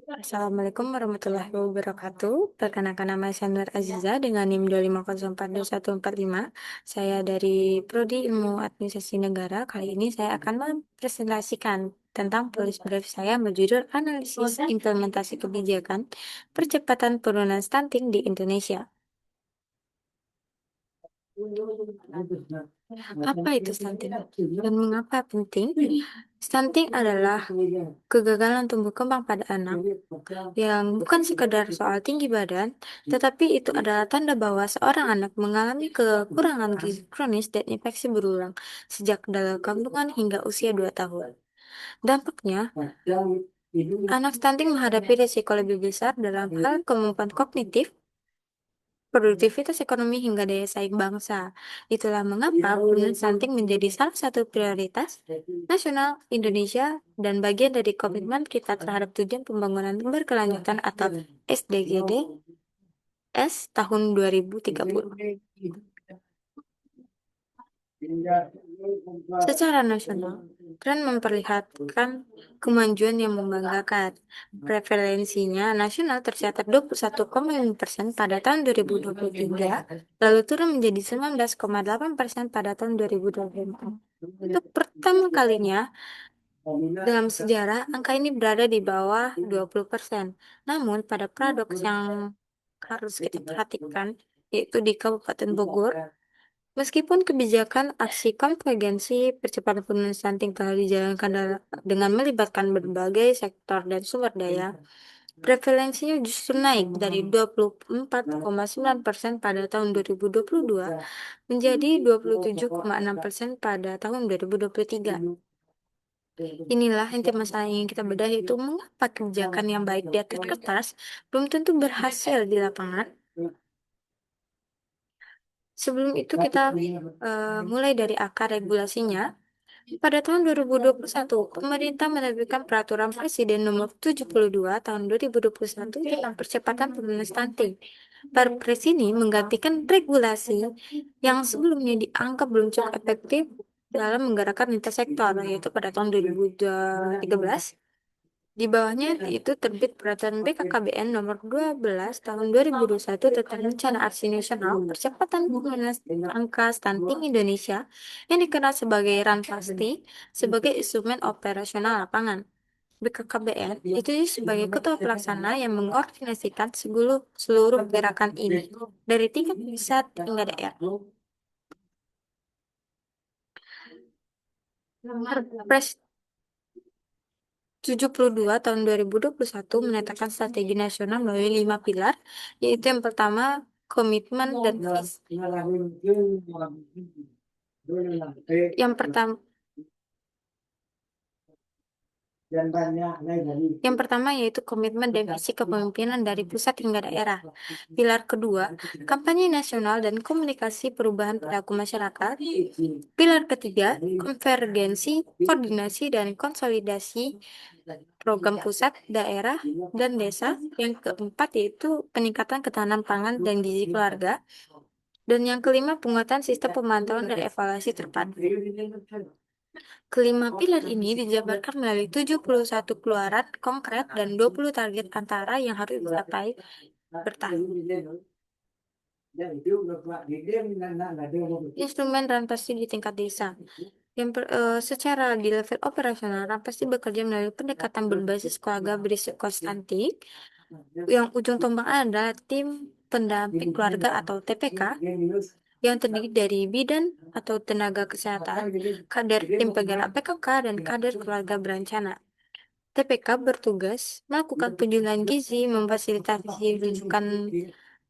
Assalamualaikum warahmatullahi wabarakatuh. Perkenalkan nama saya Nur Aziza dengan NIM 250424145. Saya dari Prodi Ilmu Administrasi Negara. Kali ini saya akan mempresentasikan tentang tulis brief saya berjudul Analisis Implementasi Kebijakan Percepatan Penurunan Stunting di Indonesia. Apa itu stunting dan mengapa penting? Stunting adalah kegagalan tumbuh kembang pada anak yang bukan sekedar soal tinggi badan, tetapi itu adalah tanda bahwa seorang anak mengalami kekurangan gizi kronis dan infeksi berulang sejak dalam kandungan hingga usia 2 tahun. Dampaknya, anak stunting menghadapi risiko lebih besar dalam hal kemampuan kognitif, produktivitas ekonomi hingga daya saing bangsa. Itulah mengapa penurunan stunting menjadi salah satu prioritas nasional Indonesia dan bagian dari komitmen kita terhadap tujuan pembangunan berkelanjutan atau SDGD tahun 2030. Secara nasional, tren memperlihatkan kemajuan yang membanggakan. Prevalensinya nasional tercatat 21,5% pada tahun 2023, lalu turun menjadi 19,8% pada tahun 2024. Untuk pertama kalinya dalam sejarah, angka ini berada di bawah 20%. Namun, pada paradoks yang harus kita perhatikan, yaitu di Kabupaten Bogor, meskipun kebijakan aksi konvergensi percepatan penurunan stunting telah dijalankan dengan melibatkan berbagai sektor dan sumber daya, prevalensinya justru naik dari 24,9% pada tahun 2022 menjadi 27,6% pada tahun 2023. Inilah inti masalah yang ingin kita bedah, yaitu mengapa kebijakan yang baik di atas kertas belum tentu berhasil di lapangan. Sebelum itu kita mulai dari akar regulasinya. Pada tahun 2021, pemerintah menerbitkan Peraturan Presiden Nomor 72 Tahun 2021 tentang percepatan penurunan stunting. Perpres ini menggantikan regulasi yang sebelumnya dianggap belum cukup efektif dalam menggerakkan lintas sektor, yaitu pada tahun 2013. Di bawahnya itu terbit Peraturan BKKBN Nomor 12 Tahun 2021 tentang Rencana Aksi Nasional Percepatan Penurunan Angka Stunting Indonesia yang dikenal sebagai Ranpasti sebagai instrumen operasional lapangan. BKKBN itu sebagai ketua pelaksana yang mengkoordinasikan seluruh gerakan ini dari tingkat pusat hingga daerah. Perpres 72 tahun 2021 menetapkan strategi nasional melalui 5 pilar, yaitu yang pertama komitmen dan visi. Yang pertama Yang pertama yaitu komitmen dan visi kepemimpinan dari pusat hingga daerah. Pilar kedua, kampanye nasional dan komunikasi perubahan perilaku masyarakat. Pilar ketiga, konvergensi, koordinasi dan konsolidasi program pusat, daerah, dan desa. Yang keempat yaitu peningkatan ketahanan pangan dan gizi keluarga. Dan yang kelima, penguatan sistem pemantauan dan evaluasi terpadu. Kelima pilar ini dijabarkan melalui 71 keluaran konkret dan 20 target antara yang harus dicapai bertahap. Instrumen Ranpasti di tingkat desa. Secara di level operasional, Ranpasti bekerja melalui pendekatan berbasis keluarga berisiko stunting, yang ujung tombaknya adalah tim pendamping keluarga atau TPK, yang terdiri dari bidan atau tenaga kesehatan, kader tim penggerak PKK, dan kader keluarga berencana. TPK bertugas melakukan penjualan gizi, memfasilitasi rujukan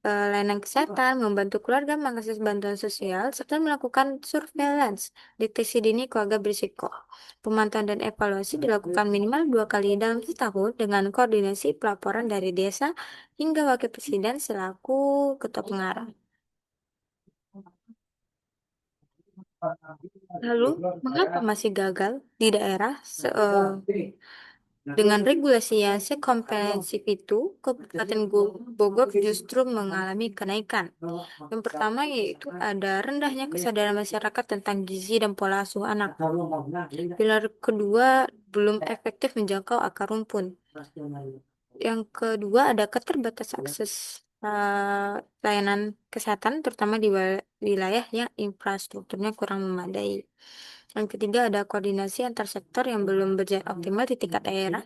layanan kesehatan, membantu keluarga mengakses bantuan sosial, serta melakukan surveillance, deteksi dini keluarga berisiko. Pemantauan dan evaluasi dilakukan minimal 2 kali dalam setahun dengan koordinasi pelaporan dari desa hingga wakil presiden selaku ketua pengarah. Lalu, mengapa masih gagal di daerah dengan regulasi yang sekomprehensif itu? Kabupaten Bogor justru mengalami kenaikan. Yang pertama yaitu ada rendahnya kesadaran masyarakat tentang gizi dan pola asuh anak. Pilar kedua, belum efektif menjangkau akar rumput. Yang kedua ada keterbatasan akses layanan kesehatan, terutama di wilayah yang infrastrukturnya kurang memadai. Yang ketiga ada koordinasi antar sektor yang belum berjalan optimal di tingkat daerah.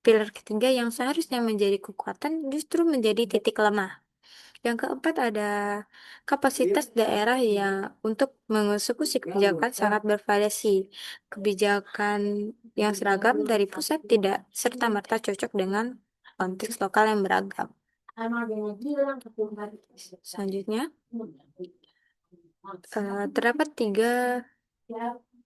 Pilar ketiga yang seharusnya menjadi kekuatan justru menjadi titik lemah. Yang keempat ada kapasitas daerah yang untuk mengeksekusi kebijakan sangat bervariasi. Kebijakan yang seragam dari pusat tidak serta-merta cocok dengan konteks lokal yang beragam. Selanjutnya, terdapat tiga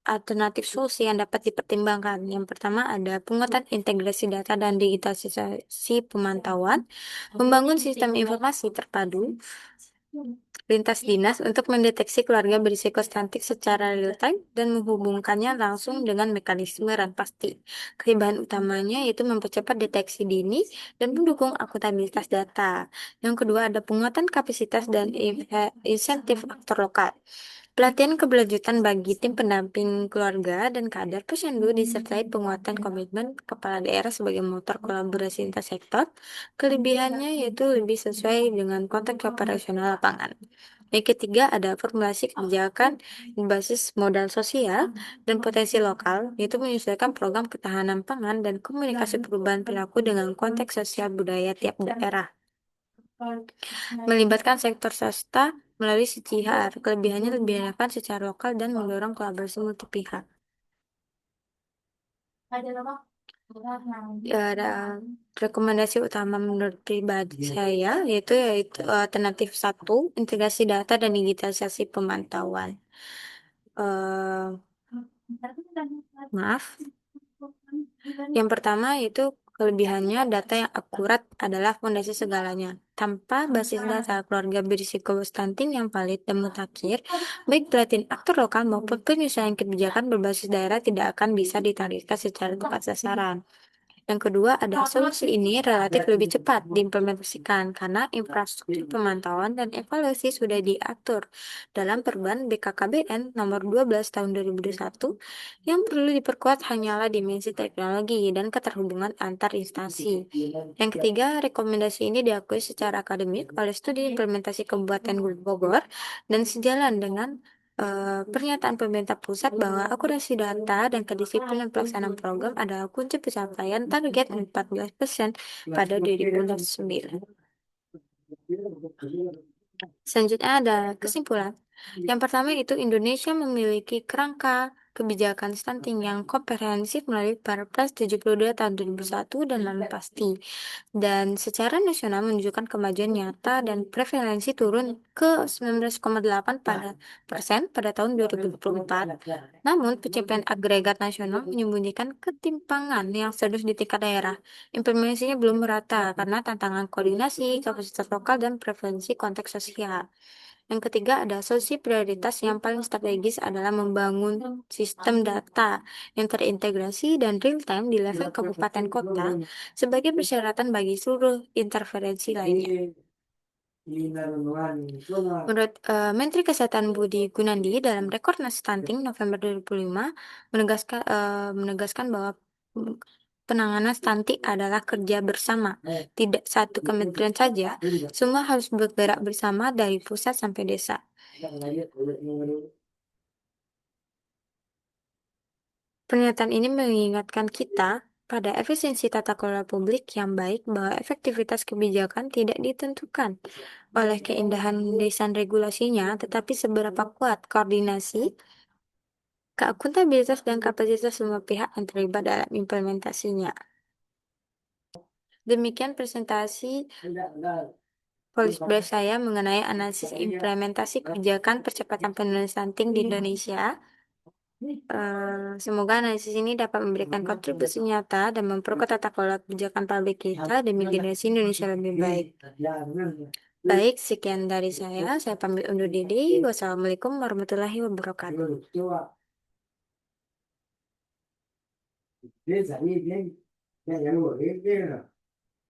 alternatif solusi yang dapat dipertimbangkan. Yang pertama ada penguatan integrasi data dan digitalisasi pemantauan, membangun sistem informasi terpadu lintas dinas untuk mendeteksi keluarga berisiko stunting secara real time dan menghubungkannya langsung dengan mekanisme ran pasti. Kelebihan utamanya yaitu mempercepat deteksi dini dan mendukung akuntabilitas data. Yang kedua ada penguatan kapasitas dan insentif aktor lokal. Pelatihan keberlanjutan bagi tim pendamping keluarga dan kader posyandu disertai penguatan komitmen kepala daerah sebagai motor kolaborasi lintas sektor. Kelebihannya yaitu lebih sesuai dengan konteks operasional lapangan. Yang ketiga ada formulasi kebijakan berbasis modal sosial dan potensi lokal, yaitu menyesuaikan program ketahanan pangan dan komunikasi perubahan perilaku dengan konteks sosial budaya tiap daerah. Melibatkan sektor swasta melalui CCR, kelebihannya lebih relevan secara lokal dan mendorong kolaborasi multi pihak. Ya, ada rekomendasi utama menurut pribadi saya yaitu alternatif satu, integrasi data dan digitalisasi pemantauan. Eh, maaf. Yang pertama itu kelebihannya data yang akurat adalah fondasi segalanya. Tanpa basis data keluarga berisiko stunting yang valid dan mutakhir, baik pelatihan aktor lokal maupun penyesuaian kebijakan berbasis daerah tidak akan bisa ditargetkan secara tepat sasaran. Yang kedua, ada solusi ini relatif lebih cepat diimplementasikan karena infrastruktur pemantauan dan evaluasi sudah diatur dalam Perban BKKBN nomor 12 tahun 2021. Yang perlu diperkuat hanyalah dimensi teknologi dan keterhubungan antar instansi. Yang ketiga, rekomendasi ini diakui secara akademik oleh studi implementasi Kabupaten Bogor dan sejalan dengan pernyataan pemerintah pusat bahwa akurasi data dan kedisiplinan pelaksanaan program adalah kunci pencapaian target 14% pada 2029. Selanjutnya ada kesimpulan. Yang pertama itu Indonesia memiliki kerangka kebijakan stunting yang komprehensif melalui Perpres 72 tahun 2001 dan lalu pasti. Dan secara nasional menunjukkan kemajuan nyata dan prevalensi turun ke 19,8 pada tahun 2024. Namun, pencapaian agregat nasional menyembunyikan ketimpangan yang serius di tingkat daerah. Implementasinya belum merata karena tantangan koordinasi, kapasitas lokal, dan preferensi konteks sosial. Yang ketiga ada solusi prioritas yang paling strategis adalah membangun sistem data yang terintegrasi dan real time di level kabupaten kota sebagai persyaratan bagi seluruh interferensi lainnya. Menurut Menteri Kesehatan Budi Gunadi dalam Rekornas Stunting November 2005 menegaskan bahwa penanganan stunting adalah kerja bersama, tidak satu kementerian saja, semua harus bergerak bersama dari pusat sampai desa. Pernyataan ini mengingatkan kita pada efisiensi tata kelola publik yang baik bahwa efektivitas kebijakan tidak ditentukan oleh keindahan desain regulasinya, tetapi seberapa kuat koordinasi, akuntabilitas, dan kapasitas semua pihak yang terlibat dalam implementasinya. Demikian presentasi polis brief saya mengenai analisis implementasi kebijakan percepatan penurunan stunting di Indonesia. Semoga analisis ini dapat memberikan kontribusi nyata dan memperkuat tata kelola kebijakan publik kita demi generasi Indonesia lebih baik. Baik, sekian dari saya. Saya pamit undur diri. Wassalamualaikum warahmatullahi wabarakatuh.